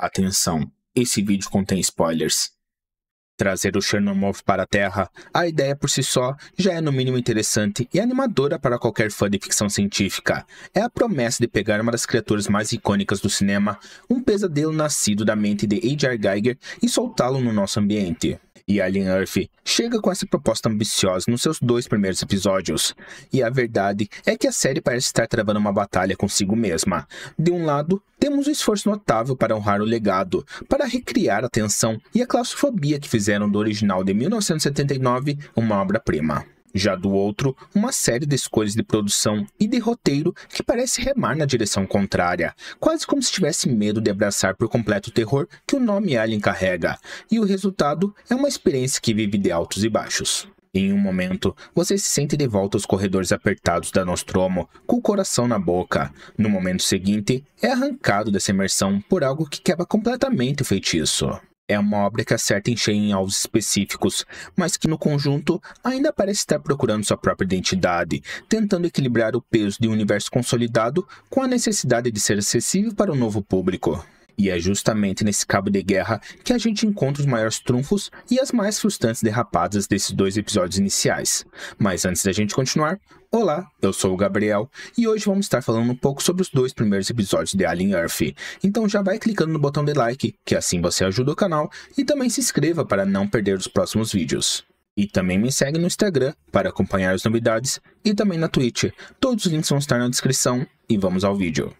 Atenção, esse vídeo contém spoilers. Trazer o Xenomorph para a Terra, a ideia por si só já é no mínimo interessante e animadora para qualquer fã de ficção científica. É a promessa de pegar uma das criaturas mais icônicas do cinema, um pesadelo nascido da mente de H.R. Giger, e soltá-lo no nosso ambiente. E Alien Earth chega com essa proposta ambiciosa nos seus 2 primeiros episódios. E a verdade é que a série parece estar travando uma batalha consigo mesma. De um lado, temos um esforço notável para honrar o legado, para recriar a tensão e a claustrofobia que fizeram do original de 1979 uma obra-prima. Já do outro, uma série de escolhas de produção e de roteiro que parece remar na direção contrária, quase como se tivesse medo de abraçar por completo o terror que o nome Alien carrega, e o resultado é uma experiência que vive de altos e baixos. Em um momento, você se sente de volta aos corredores apertados da Nostromo, com o coração na boca. No momento seguinte, é arrancado dessa imersão por algo que quebra completamente o feitiço. É uma obra que acerta em cheio em alvos específicos, mas que no conjunto ainda parece estar procurando sua própria identidade, tentando equilibrar o peso de um universo consolidado com a necessidade de ser acessível para um novo público. E é justamente nesse cabo de guerra que a gente encontra os maiores trunfos e as mais frustrantes derrapadas desses 2 episódios iniciais. Mas antes da gente continuar, olá, eu sou o Gabriel e hoje vamos estar falando um pouco sobre os 2 primeiros episódios de Alien Earth. Então já vai clicando no botão de like, que assim você ajuda o canal, e também se inscreva para não perder os próximos vídeos. E também me segue no Instagram para acompanhar as novidades e também na Twitch. Todos os links vão estar na descrição e vamos ao vídeo.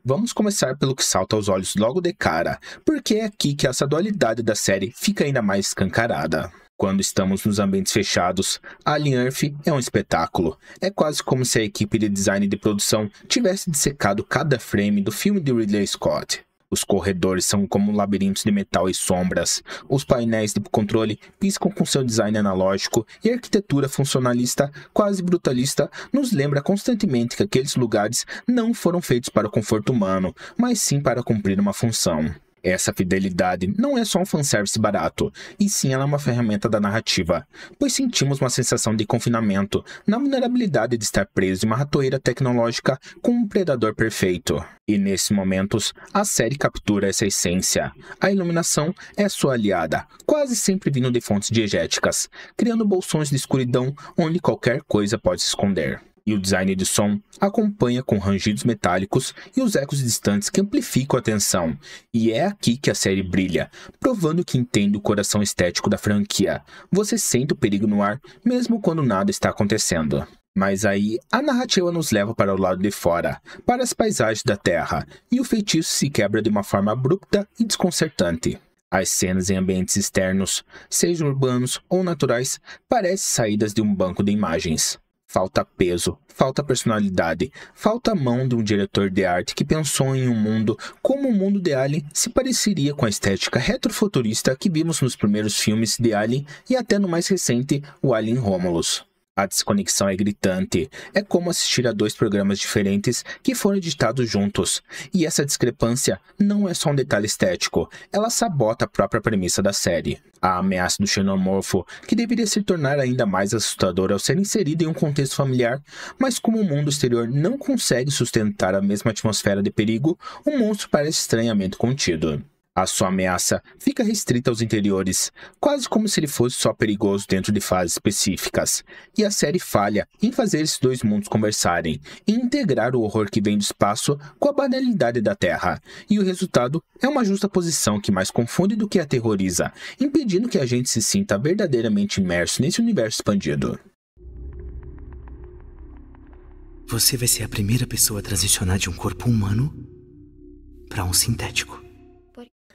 Vamos começar pelo que salta aos olhos logo de cara, porque é aqui que essa dualidade da série fica ainda mais escancarada. Quando estamos nos ambientes fechados, Alien Earth é um espetáculo. É quase como se a equipe de design e de produção tivesse dissecado cada frame do filme de Ridley Scott. Os corredores são como labirintos de metal e sombras. Os painéis de controle piscam com seu design analógico e a arquitetura funcionalista, quase brutalista, nos lembra constantemente que aqueles lugares não foram feitos para o conforto humano, mas sim para cumprir uma função. Essa fidelidade não é só um fanservice barato, e sim ela é uma ferramenta da narrativa, pois sentimos uma sensação de confinamento, na vulnerabilidade de estar preso em uma ratoeira tecnológica com um predador perfeito. E nesses momentos, a série captura essa essência. A iluminação é sua aliada, quase sempre vindo de fontes diegéticas, criando bolsões de escuridão onde qualquer coisa pode se esconder. E o design de som acompanha com rangidos metálicos e os ecos distantes que amplificam a tensão. E é aqui que a série brilha, provando que entende o coração estético da franquia. Você sente o perigo no ar, mesmo quando nada está acontecendo. Mas aí, a narrativa nos leva para o lado de fora, para as paisagens da Terra, e o feitiço se quebra de uma forma abrupta e desconcertante. As cenas em ambientes externos, sejam urbanos ou naturais, parecem saídas de um banco de imagens. Falta peso, falta personalidade, falta a mão de um diretor de arte que pensou em um mundo como o mundo de Alien se pareceria com a estética retrofuturista que vimos nos primeiros filmes de Alien e até no mais recente, o Alien Romulus. A desconexão é gritante, é como assistir a 2 programas diferentes que foram editados juntos, e essa discrepância não é só um detalhe estético, ela sabota a própria premissa da série. A ameaça do xenomorfo, que deveria se tornar ainda mais assustadora ao ser inserida em um contexto familiar, mas como o mundo exterior não consegue sustentar a mesma atmosfera de perigo, o monstro parece estranhamente contido. A sua ameaça fica restrita aos interiores, quase como se ele fosse só perigoso dentro de fases específicas. E a série falha em fazer esses 2 mundos conversarem, em integrar o horror que vem do espaço com a banalidade da Terra. E o resultado é uma justaposição que mais confunde do que aterroriza, impedindo que a gente se sinta verdadeiramente imerso nesse universo expandido. Você vai ser a primeira pessoa a transicionar de um corpo humano para um sintético.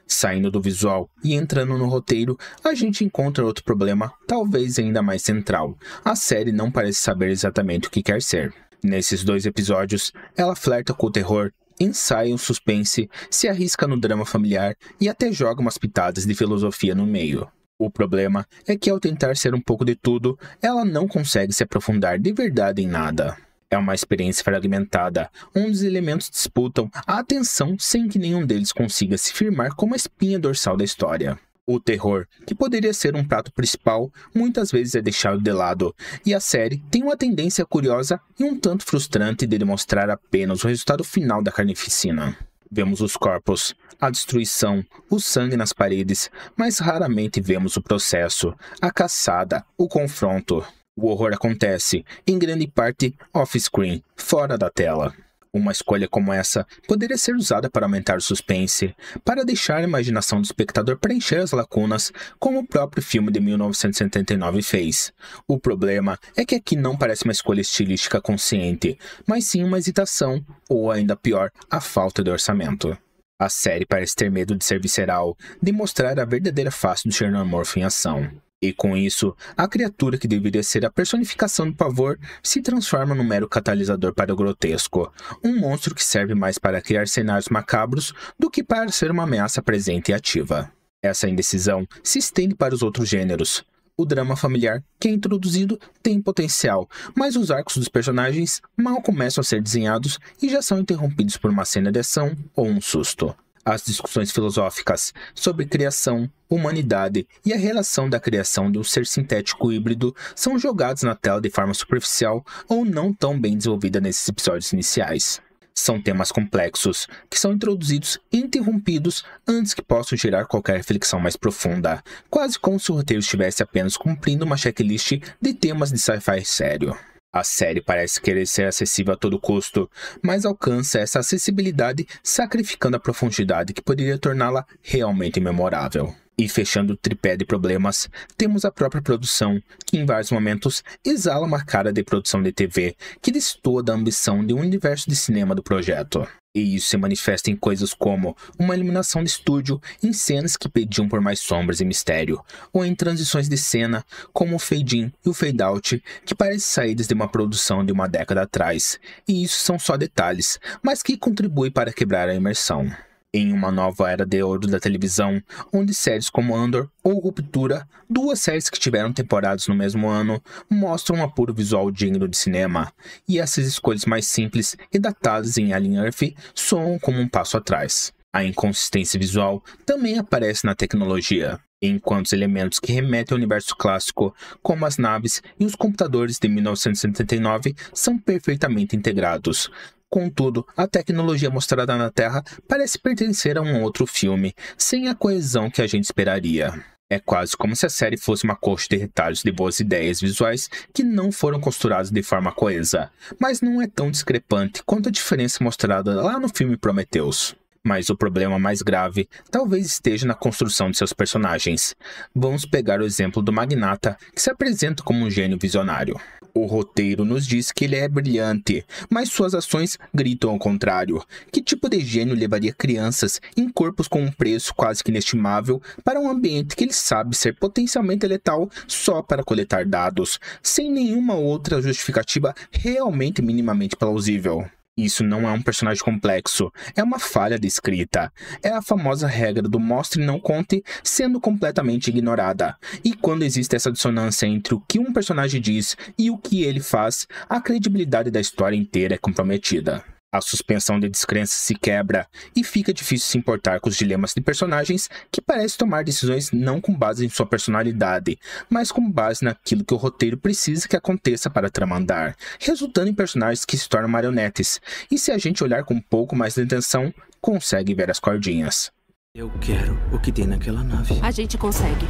Saindo do visual e entrando no roteiro, a gente encontra outro problema, talvez ainda mais central. A série não parece saber exatamente o que quer ser. Nesses 2 episódios, ela flerta com o terror, ensaia um suspense, se arrisca no drama familiar e até joga umas pitadas de filosofia no meio. O problema é que ao tentar ser um pouco de tudo, ela não consegue se aprofundar de verdade em nada. É uma experiência fragmentada, onde os elementos disputam a atenção sem que nenhum deles consiga se firmar como a espinha dorsal da história. O terror, que poderia ser um prato principal, muitas vezes é deixado de lado, e a série tem uma tendência curiosa e um tanto frustrante de demonstrar apenas o resultado final da carnificina. Vemos os corpos, a destruição, o sangue nas paredes, mas raramente vemos o processo, a caçada, o confronto. O horror acontece, em grande parte, off-screen, fora da tela. Uma escolha como essa poderia ser usada para aumentar o suspense, para deixar a imaginação do espectador preencher as lacunas, como o próprio filme de 1979 fez. O problema é que aqui não parece uma escolha estilística consciente, mas sim uma hesitação, ou ainda pior, a falta de orçamento. A série parece ter medo de ser visceral, de mostrar a verdadeira face do xenomorfo em ação. E com isso, a criatura que deveria ser a personificação do pavor se transforma num mero catalisador para o grotesco, um monstro que serve mais para criar cenários macabros do que para ser uma ameaça presente e ativa. Essa indecisão se estende para os outros gêneros. O drama familiar, que é introduzido, tem potencial, mas os arcos dos personagens mal começam a ser desenhados e já são interrompidos por uma cena de ação ou um susto. As discussões filosóficas sobre criação, humanidade e a relação da criação de um ser sintético híbrido são jogadas na tela de forma superficial ou não tão bem desenvolvida nesses episódios iniciais. São temas complexos, que são introduzidos e interrompidos antes que possam gerar qualquer reflexão mais profunda, quase como se o roteiro estivesse apenas cumprindo uma checklist de temas de sci-fi sério. A série parece querer ser acessível a todo custo, mas alcança essa acessibilidade sacrificando a profundidade que poderia torná-la realmente memorável. E fechando o tripé de problemas, temos a própria produção, que em vários momentos exala uma cara de produção de TV, que destoa da ambição de um universo de cinema do projeto. E isso se manifesta em coisas como uma iluminação de estúdio em cenas que pediam por mais sombras e mistério, ou em transições de cena, como o fade-in e o fade-out, que parecem saídas de uma produção de uma década atrás. E isso são só detalhes, mas que contribuem para quebrar a imersão. Em uma nova era de ouro da televisão, onde séries como Andor ou Ruptura, duas séries que tiveram temporadas no mesmo ano, mostram um apuro visual digno de cinema, e essas escolhas mais simples e datadas em Alien Earth soam como um passo atrás. A inconsistência visual também aparece na tecnologia, enquanto os elementos que remetem ao universo clássico, como as naves e os computadores de 1979, são perfeitamente integrados. Contudo, a tecnologia mostrada na Terra parece pertencer a um outro filme, sem a coesão que a gente esperaria. É quase como se a série fosse uma coxa de retalhos de boas ideias visuais que não foram costuradas de forma coesa, mas não é tão discrepante quanto a diferença mostrada lá no filme Prometheus. Mas o problema mais grave talvez esteja na construção de seus personagens. Vamos pegar o exemplo do Magnata, que se apresenta como um gênio visionário. O roteiro nos diz que ele é brilhante, mas suas ações gritam ao contrário. Que tipo de gênio levaria crianças em corpos com um preço quase que inestimável para um ambiente que ele sabe ser potencialmente letal só para coletar dados, sem nenhuma outra justificativa realmente minimamente plausível? Isso não é um personagem complexo, é uma falha de escrita. É a famosa regra do mostre e não conte sendo completamente ignorada. E quando existe essa dissonância entre o que um personagem diz e o que ele faz, a credibilidade da história inteira é comprometida. A suspensão de descrença se quebra e fica difícil se importar com os dilemas de personagens que parecem tomar decisões não com base em sua personalidade, mas com base naquilo que o roteiro precisa que aconteça para a trama andar, resultando em personagens que se tornam marionetes, e se a gente olhar com um pouco mais de atenção, consegue ver as cordinhas. Eu quero o que tem naquela nave. A gente consegue.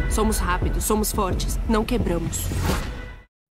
Somos rápidos, somos fortes, não quebramos.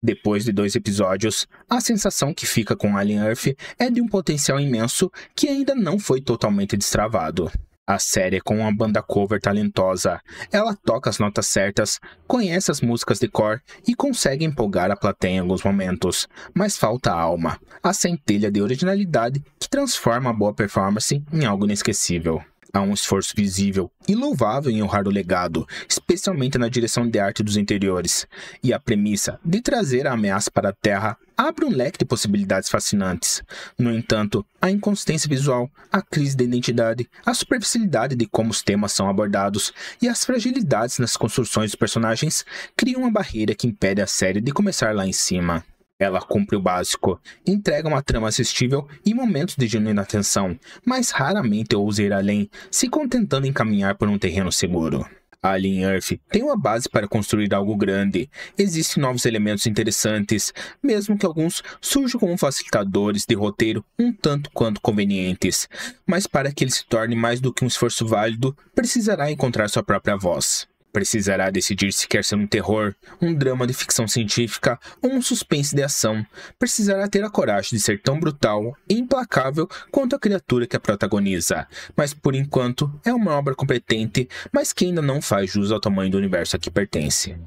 Depois de 2 episódios, a sensação que fica com Alien Earth é de um potencial imenso que ainda não foi totalmente destravado. A série é com uma banda cover talentosa, ela toca as notas certas, conhece as músicas de cor e consegue empolgar a plateia em alguns momentos, mas falta a alma, a centelha de originalidade que transforma a boa performance em algo inesquecível. Há um esforço visível e louvável em honrar o legado, especialmente na direção de arte dos interiores. E a premissa de trazer a ameaça para a Terra abre um leque de possibilidades fascinantes. No entanto, a inconsistência visual, a crise de identidade, a superficialidade de como os temas são abordados e as fragilidades nas construções dos personagens criam uma barreira que impede a série de começar lá em cima. Ela cumpre o básico, entrega uma trama assistível e momentos de genuína atenção, mas raramente ousa ir além, se contentando em caminhar por um terreno seguro. Alien Earth tem uma base para construir algo grande. Existem novos elementos interessantes, mesmo que alguns surjam como facilitadores de roteiro um tanto quanto convenientes. Mas para que ele se torne mais do que um esforço válido, precisará encontrar sua própria voz. Precisará decidir se quer ser um terror, um drama de ficção científica ou um suspense de ação. Precisará ter a coragem de ser tão brutal e implacável quanto a criatura que a protagoniza. Mas por enquanto é uma obra competente, mas que ainda não faz jus ao tamanho do universo a que pertence.